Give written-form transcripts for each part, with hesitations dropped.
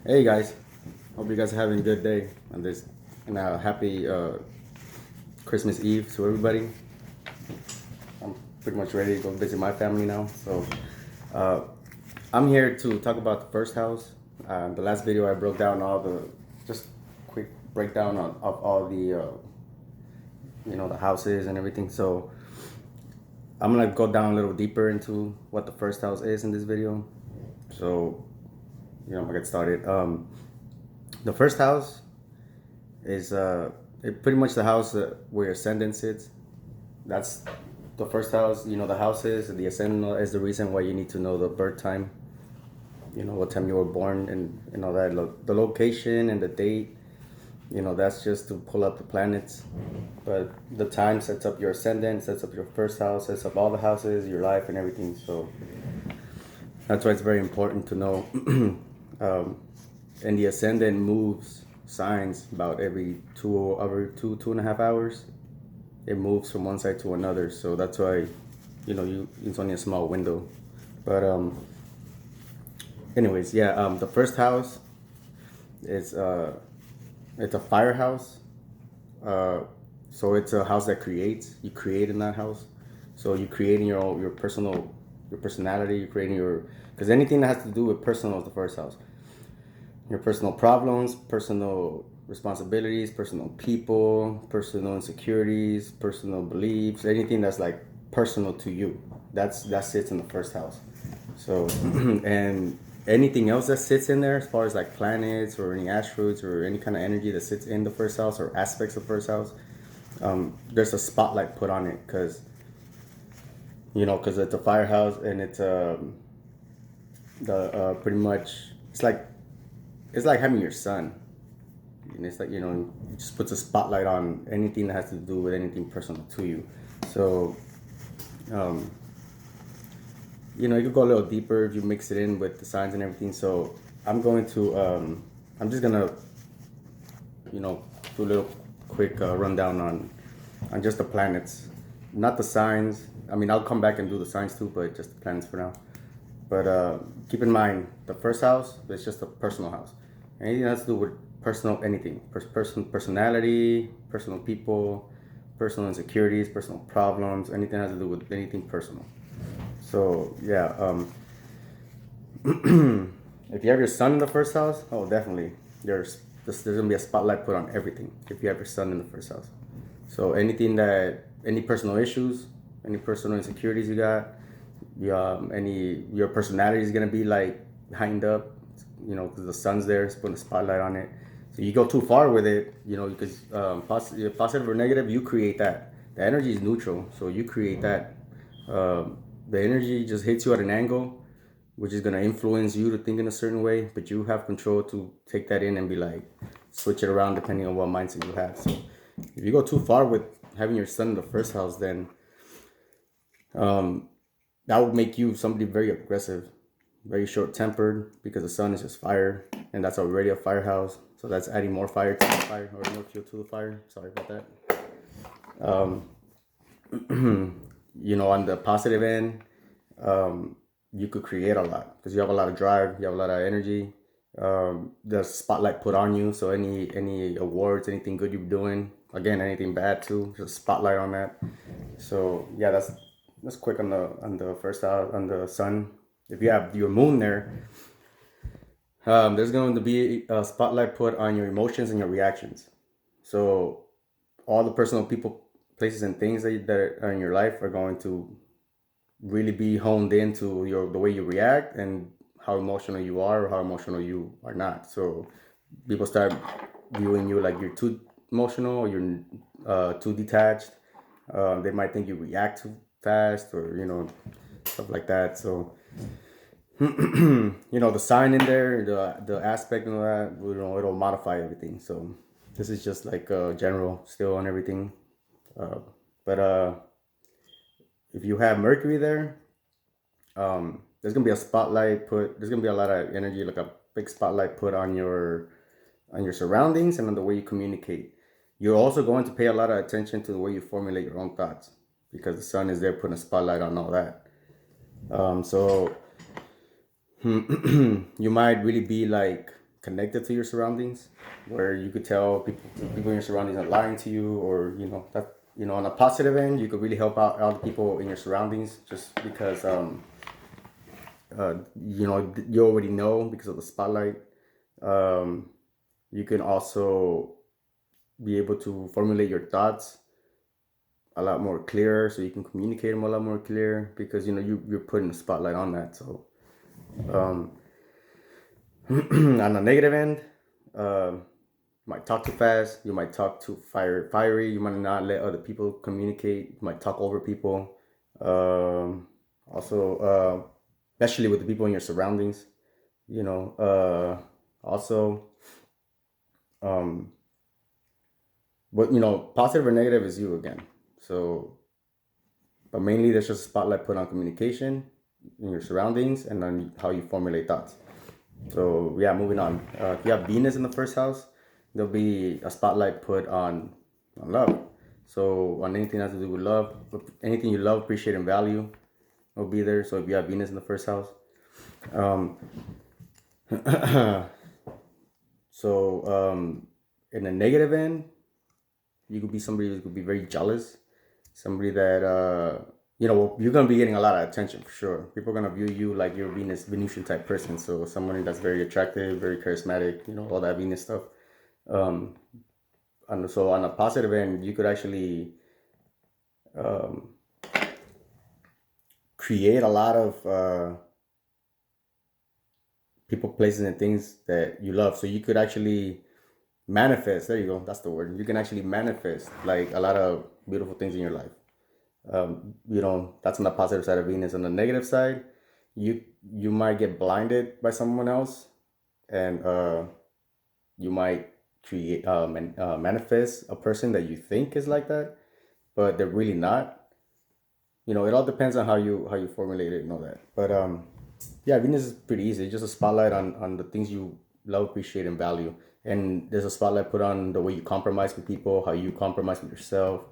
Hey guys, hope you guys are having a good day on this and happy Christmas Eve to everybody. I'm pretty much ready to go visit my family now. So uh, I'm here to talk about the first house. The last video I broke down all the just quick breakdown of all the the houses and everything. So I'm gonna go down a little deeper into what the first house is in this video. So I'm gonna get started. The first house is pretty much the house where your ascendant sits. That's the first house. The houses, the ascendant is the reason why you need to know the birth time. What time you were born and all that. The location and the date. That's just to pull up the planets. But the time sets up your ascendant, sets up your first house, sets up all the houses, your life, and everything. So that's why it's very important to know. And the ascendant moves signs about every 2.5 hours. It moves from one side to another, so that's why it's only a small window. But anyways, yeah. The first house is it's a fire house. So it's a house that creates. You create in that house. So you're creating your personality. You're creating because anything that has to do with personal is the first house. Your personal problems, personal responsibilities, personal people, personal insecurities, personal beliefs, anything that's like personal to you. That sits in the first house. So and anything else that sits in there as far as like planets or any asteroids or any kind of energy that sits in the first house or aspects of first house, there's a spotlight put on it because it's a firehouse and it's the pretty much it's like having your son. And it's like, it just puts a spotlight on anything that has to do with anything personal to you. So, you could go a little deeper if you mix it in with the signs and everything. So I'm just going to, do a little quick rundown on just the planets. Not the signs. I mean, I'll come back and do the signs too, but just the planets for now. But keep in mind, the first house is just a personal house. Anything that has to do with personal anything, personality, personal people, personal insecurities, personal problems, anything that has to do with anything personal. So yeah, if you have your son in the first house, oh definitely, there's gonna be a spotlight put on everything if you have your son in the first house. So any personal issues, any personal insecurities you got, your personality is gonna be like behind up, because the sun's there, it's putting a spotlight on it. So you go too far with it, because positive or negative, you create that. The energy is neutral, so you create that. The energy just hits you at an angle, which is gonna influence you to think in a certain way, but you have control to take that in and be like, switch it around depending on what mindset you have. So if you go too far with having your son in the first house, then that would make you somebody very aggressive, very short-tempered, because the sun is just fire, and that's already a firehouse. So that's adding more fire to the fire, or more fuel to the fire. Sorry about that. On the positive end, you could create a lot because you have a lot of drive, you have a lot of energy. The spotlight put on you. So any awards, anything good you're doing, again, anything bad too, just spotlight on that. So yeah, that's quick on the first house, on the sun. If you have your moon there, there's going to be a spotlight put on your emotions and your reactions. So all the personal people, places, and things that are in your life are going to really be honed into the way you react and how emotional you are or how emotional you are not. So people start viewing you like you're too emotional or you're too detached. They might think you react too fast or stuff like that. So the sign in there, the aspect and all that, it'll modify everything. So this is just like general still on everything. But if you have Mercury there, there's gonna be a spotlight put. There's gonna be a lot of energy, like a big spotlight put on your surroundings and on the way you communicate. You're also going to pay a lot of attention to the way you formulate your own thoughts because the sun is there putting a spotlight on all that. So you might really be like connected to your surroundings, where you could tell people in your surroundings are lying to you, or that on a positive end, you could really help out other people in your surroundings, just because you already know because of the spotlight. Um, you can also be able to formulate your thoughts a lot more clearer, so you can communicate them a lot more clear, because you're putting the spotlight on that. So um, on the negative end, you might talk too fast, you might talk too fiery, you might not let other people communicate, you might talk over people. Also, especially with the people in your surroundings, also, um, but positive or negative is you again. So, but mainly there's just a spotlight put on communication in your surroundings, and on how you formulate thoughts. So yeah, moving on. If you have Venus in the first house, there'll be a spotlight put on love. So on anything that has to do with love, anything you love, appreciate, and value will be there. So if you have Venus in the first house, um, so in the negative end, you could be somebody who could be very jealous, somebody that you're gonna be getting a lot of attention for sure. People are gonna view you like you're Venusian type person, so somebody that's very attractive, very charismatic, all that Venus stuff. Um, and so on a positive end, you could actually um, create a lot of people, places, and things that you love. So you could actually manifest. There you go. That's the word. You can actually manifest like a lot of beautiful things in your life. That's on the positive side of Venus. On the negative side, you might get blinded by someone else, and you might create manifest a person that you think is like that, but they're really not. It all depends on how you formulate it and all that. But yeah, Venus is pretty easy. It's just a spotlight on the things you love, appreciate, and value. And there's a spotlight put on the way you compromise with people, how you compromise with yourself,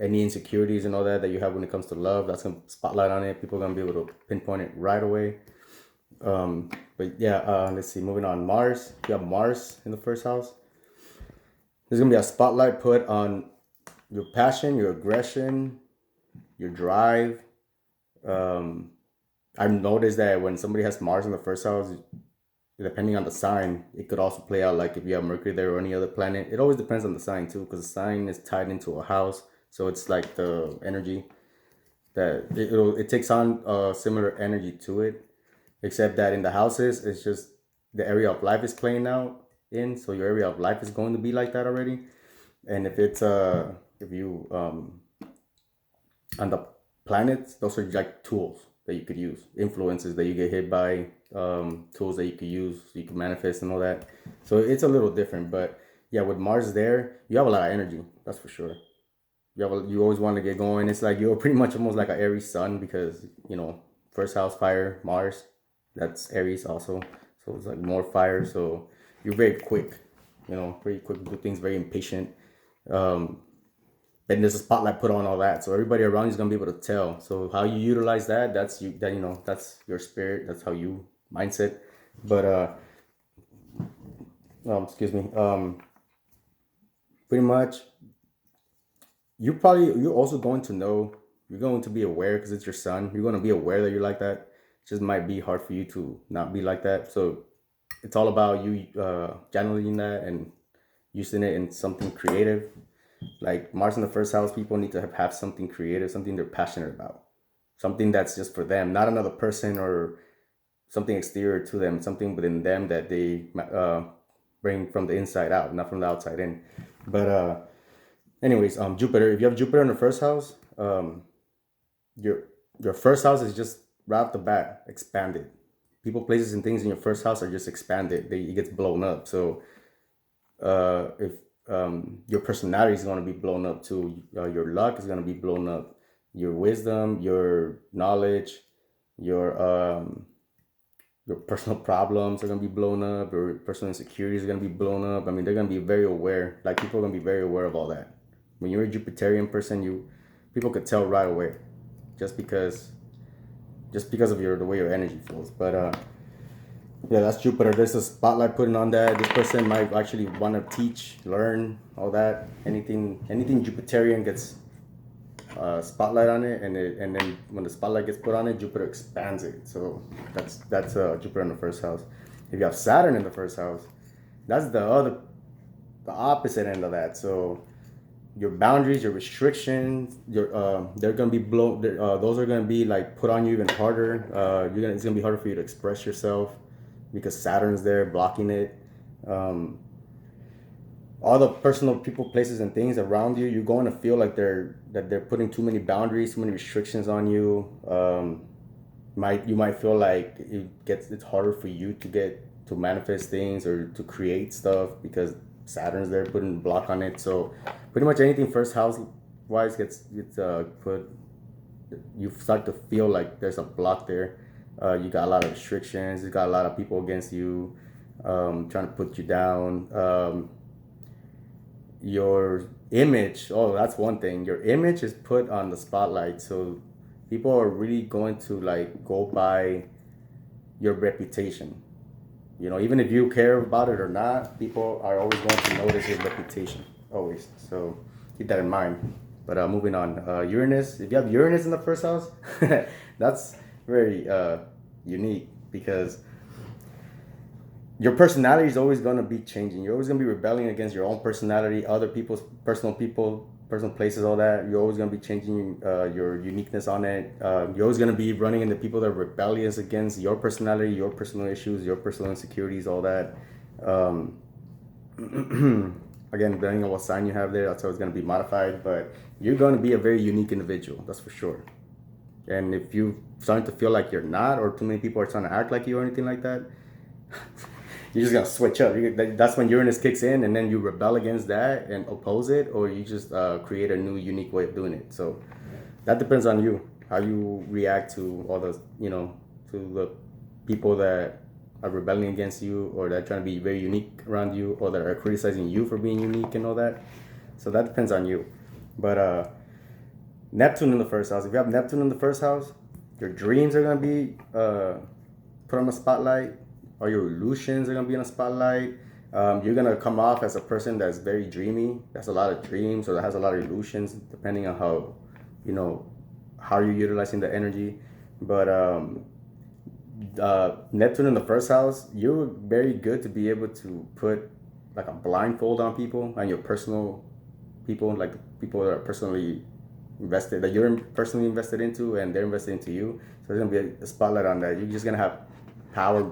any insecurities and all that you have when it comes to love. That's gonna spotlight on it. People are gonna be able to pinpoint it right away. But yeah, let's see. Moving on, Mars. You have Mars in the first house. There's gonna be a spotlight put on your passion, your aggression, your drive. Um, I've noticed that when somebody has Mars in the first house, depending on the sign, it could also play out like if you have Mercury there or any other planet. It always depends on the sign too, because the sign is tied into a house, so it's like the energy that it takes on a similar energy to it, except that in the houses, it's just the area of life is playing out in. So your area of life is going to be like that already. And if you on the planets, those are like tools that you could use, influences that you get hit by, tools that you could use, so you can manifest and all that. So it's a little different, but yeah, with Mars there, you have a lot of energy. That's for sure. You always want to get going. It's like you're pretty much almost like an Aries sun, because first house fire, Mars, that's Aries also. So it's like more fire. So you're very quick. Very quick to do things, very impatient. Um, and there's a spotlight put on all that, so everybody around you is gonna be able to tell. So how you utilize that, that's you. That's your spirit. That's how you mindset. But excuse me. Pretty much, you're also going to know. You're going to be aware because it's your sun. You're going to be aware that you're like that. It just might be hard for you to not be like that. So it's all about you channeling that and using it in something creative. Like Mars in the first house, people need to have something creative, something they're passionate about, something that's just for them, not another person or something exterior to them, something within them that they bring from the inside out, not from the outside in. But anyways, Jupiter. If you have Jupiter in the first house, your first house is just right off the bat expanded. People, places, and things in your first house are just expanded. It gets blown up. So if your personality is going to be blown up too, your luck is going to be blown up, your wisdom, your knowledge, your personal problems are going to be blown up, your personal insecurities are going to be blown up. I mean, they're going to be very aware. Like, people are going to be very aware of all that. When you're a Jupiterian person, people could tell right away, just because of the way your energy flows. But Yeah, that's Jupiter. There's a spotlight putting on that. This person might actually want to teach, learn, all that. Anything Jupiterian gets spotlight on it, and then when the spotlight gets put on it, Jupiter expands it. So that's Jupiter in the first house. If you have Saturn in the first house, that's the opposite end of that. So your boundaries, your restrictions, they're gonna be those are gonna be like put on you even harder. It's gonna be harder for you to express yourself because Saturn's there blocking it. Um, all the personal people, places, and things around you, you're going to feel like they're putting too many boundaries, too many restrictions on you. You might feel like it's harder for you to manifest things or to create stuff because Saturn's there putting a block on it. So pretty much anything first house wise gets put. You start to feel like there's a block there. You got a lot of restrictions. You got a lot of people against you, trying to put you down. Your image, oh, that's one thing. Your image is put on the spotlight, so people are really going to like go by your reputation. Even if you care about it or not, people are always going to notice your reputation, always. So keep that in mind. But moving on, Uranus. If you have Uranus in the first house, that's very unique because your personality is always going to be changing. You're always going to be rebelling against your own personality, other people's personal places, all that. You're always going to be changing your uniqueness on it. You're always going to be running into people that are rebellious against your personality, your personal issues, your personal insecurities, all that. Um, Again, depending on what sign you have there, that's how it's going to be modified. But you're going to be a very unique individual, that's for sure. And if you starting to feel like you're not, or too many people are trying to act like you or anything like that, you're just gonna switch up. That's when Uranus kicks in, and then you rebel against that and oppose it, or you just create a new, unique way of doing it. So that depends on you, how you react to all the, to the people that are rebelling against you, or that are trying to be very unique around you, or that are criticizing you for being unique and all that. So that depends on you. But Neptune in the first house. If you have Neptune in the first house, your dreams are gonna be put on the spotlight. All your illusions are gonna be on the spotlight. You're gonna come off as a person that's very dreamy. That's a lot of dreams, or that has a lot of illusions, depending on how you're utilizing the energy. But Neptune in the first house, you're very good to be able to put like a blindfold on people, on your personal people, like people that are personally invested, that you're personally invested into, and they're invested into you. So there's gonna be a spotlight on that. You're just gonna have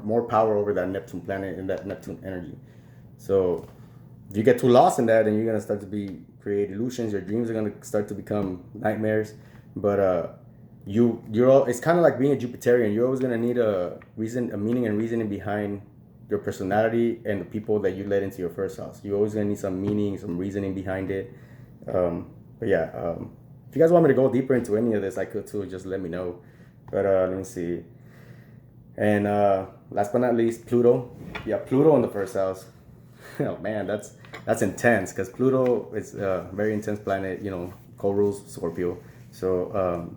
more power over that Neptune planet and that Neptune energy. So if you get too lost in that, then you're gonna start to create illusions. Your dreams are gonna start to become nightmares. But it's kind of like being a Jupiterian. You're always gonna need a meaning and reasoning behind your personality and the people that you let into your first house. You're always gonna need some meaning, some reasoning behind it. But yeah, if you guys want me to go deeper into any of this, I could too. Just let me know. But let me see. And last but not least, Pluto. Yeah, Pluto in the first house. Oh man, that's intense because Pluto is a very intense planet. Co-rules Scorpio. So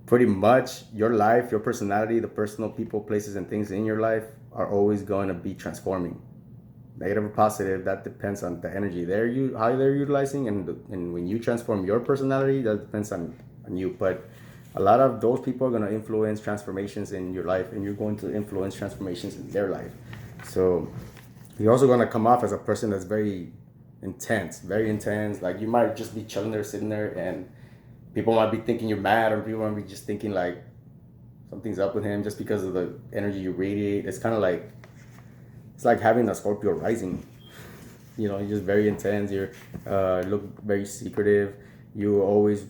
pretty much your life, your personality, the personal people, places, and things in your life are always going to be transforming. Negative or positive, that depends on the energy how they're utilizing, and when you transform your personality, that depends on you. But a lot of those people are going to influence transformations in your life, and you're going to influence transformations in their life. So you're also going to come off as a person that's very intense, very intense. Like you might just be chilling there, sitting there, and people might be thinking you're mad, or people might be just thinking like something's up with him just because of the energy you radiate. It's like having a Scorpio rising. You're just very intense. You look very secretive. You always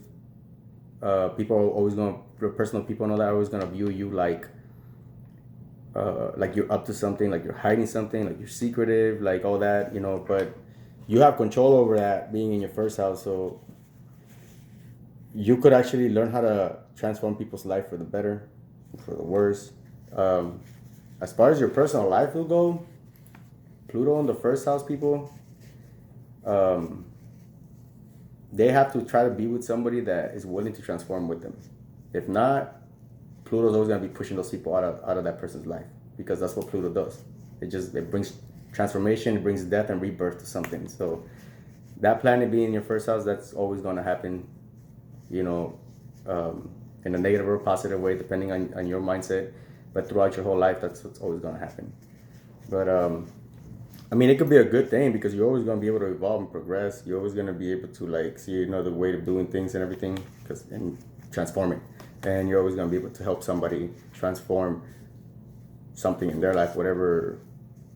people are always gonna, your personal people and all that are always gonna view you like you're up to something, like you're hiding something, like you're secretive, like all that. But you have control over that being in your first house, so you could actually learn how to transform people's life for the better, for the worse. As far as your personal life will go, Pluto in the first house people, they have to try to be with somebody that is willing to transform with them. If not, Pluto's always going to be pushing those people out of that person's life. because that's what Pluto does. It brings transformation, it brings death and rebirth to something. So that planet being in your first house, that's always going to happen, you know, in a negative or positive way, depending on your mindset. But throughout your whole life, that's what's always going to happen. But I mean, it could be a good thing because you're always going to be able to evolve and progress. You're always going to be able to like see another way of doing things and everything, and transforming. And you're always going to be able to help somebody transform something in their life, whatever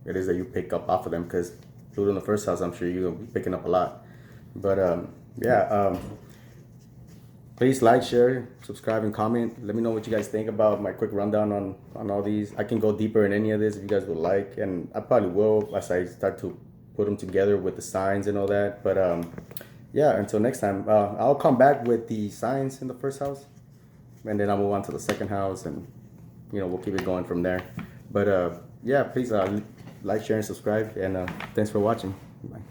it is that you pick up off of them. Because Pluto in the first house, I'm sure you're going to be picking up a lot. But please like, share, subscribe, and comment. Let me know what you guys think about my quick rundown on all these. I can go deeper in any of this if you guys would like, and I probably will as I start to put them together with the signs and all that. But yeah, until next time, I'll come back with the signs in the first house, and then I'll move on to the second house, and we'll keep it going from there. But yeah, please like, share, and subscribe, and thanks for watching. Bye.